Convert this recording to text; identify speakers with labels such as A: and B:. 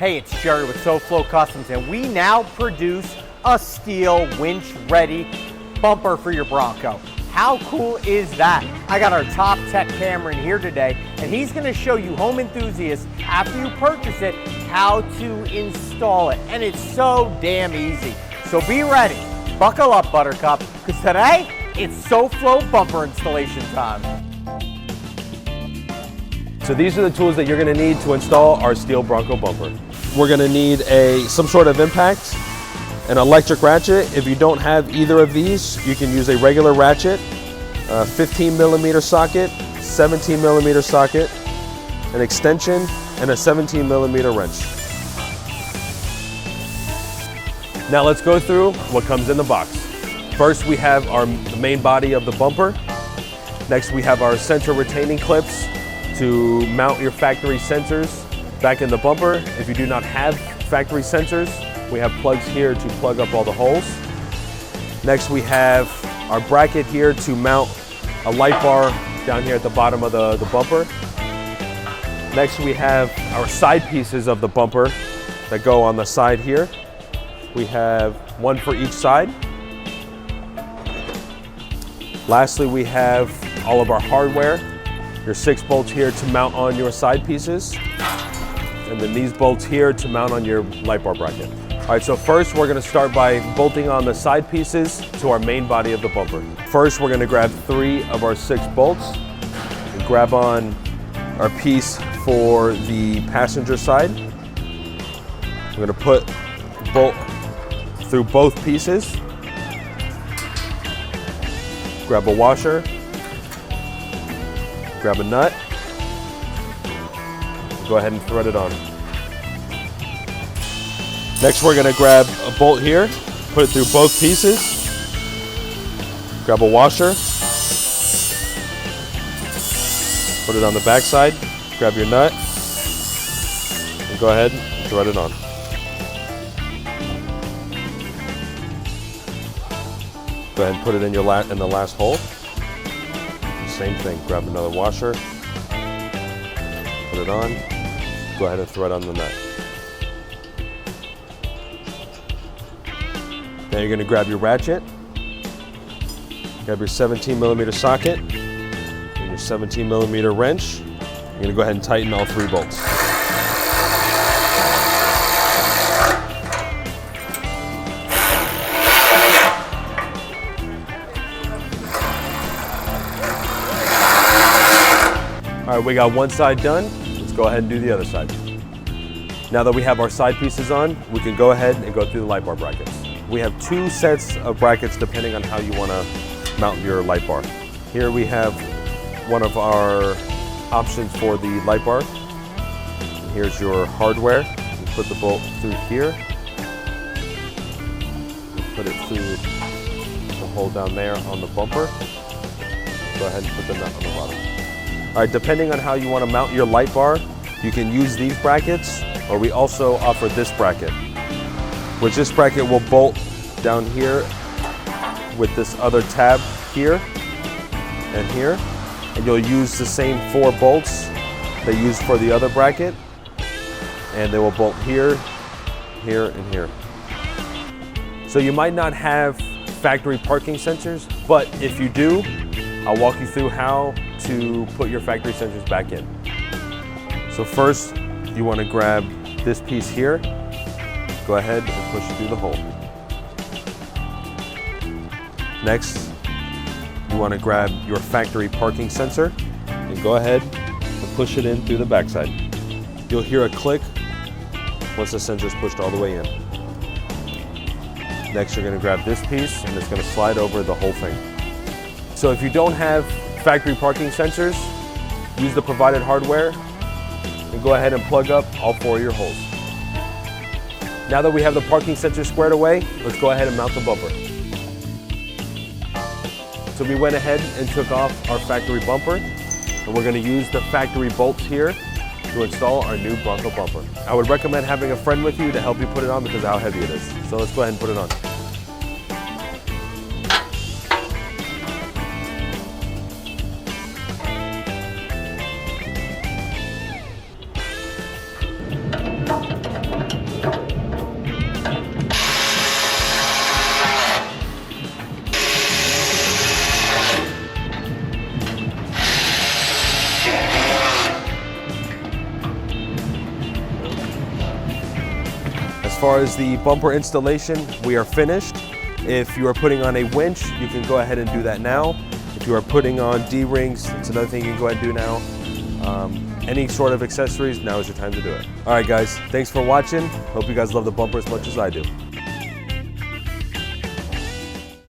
A: Hey, it's Jerry with SoFlo Customs, and we now produce a steel winch-ready bumper for your Bronco. How cool is that? I got our top tech Cameron here today, and he's gonna show you home enthusiasts, after you purchase it, how to install it. And it's so damn easy. So be ready, buckle up, Buttercup, because today, it's SoFlo bumper installation time.
B: So these are the tools that you're gonna need to install our steel Bronco bumper. We're gonna need some sort of impact, an electric ratchet. If you don't have either of these, you can use a regular ratchet, a 15mm socket, 17mm socket, an extension, and a 17mm wrench. Now let's go through what comes in the box. First, we have the main body of the bumper. Next, we have our center retaining clips to mount your factory sensors back in the bumper. If you do not have factory sensors, we have plugs here to plug up all the holes. Next, we have our bracket here to mount a light bar down here at the bottom of the bumper. Next, we have our side pieces of the bumper that go on the side here. We have one for each side. Lastly, we have all of our hardware, your 6 bolts here to mount on your side pieces, and then these bolts here to mount on your light bar bracket. All right, so first we're gonna start by bolting on the side pieces to our main body of the bumper. First, we're gonna grab 3 of our 6 bolts and grab on our piece for the passenger side. We're gonna put the bolt through both pieces. Grab a washer, grab a nut, go ahead and thread it on. Next, we're gonna grab a bolt here, put it through both pieces, grab a washer, put it on the back side, grab your nut, and go ahead and thread it on. Go ahead and put it in in the last hole. Same thing, grab another washer, put it on, go ahead and thread on the nut. Now you're gonna grab your ratchet, grab your 17mm socket, and your 17mm wrench. You're gonna go ahead and tighten all 3 bolts. All right, we got one side done. Let's go ahead and do the other side. Now that we have our side pieces on, we can go ahead and go through the light bar brackets. We have 2 sets of brackets depending on how you want to mount your light bar. Here we have one of our options for the light bar. And here's your hardware. You put the bolt through here. You put it through the hole down there on the bumper. Go ahead and put the nut on the bottom. All right, depending on how you want to mount your light bar, you can use these brackets, or we also offer this bracket, which this bracket will bolt down here with this other tab here and here, and you'll use the same 4 bolts they use for the other bracket, and they will bolt here, here, and here. So you might not have factory parking sensors, but if you do, I'll walk you through how to put your factory sensors back in. So first, you want to grab this piece here, go ahead and push it through the hole. Next, you want to grab your factory parking sensor and go ahead and push it in through the backside. You'll hear a click once the sensor is pushed all the way in. Next, you're going to grab this piece and it's going to slide over the whole thing. So if you don't have factory parking sensors, use the provided hardware and go ahead and plug up all 4 of your holes. Now that we have the parking sensor squared away, let's go ahead and mount the bumper. So we went ahead and took off our factory bumper, and we're going to use the factory bolts here to install our new Bronco bumper. I would recommend having a friend with you to help you put it on because of how heavy it is. So let's go ahead and put it on. far as the bumper installation, we are finished. If you are putting on a winch, you can go ahead and do that now. If you are putting on D-rings, it's another thing you can go ahead and do now. Any sort of accessories, now is your time to do it. All right, guys, thanks for watching. Hope you guys love the bumper as much as I do.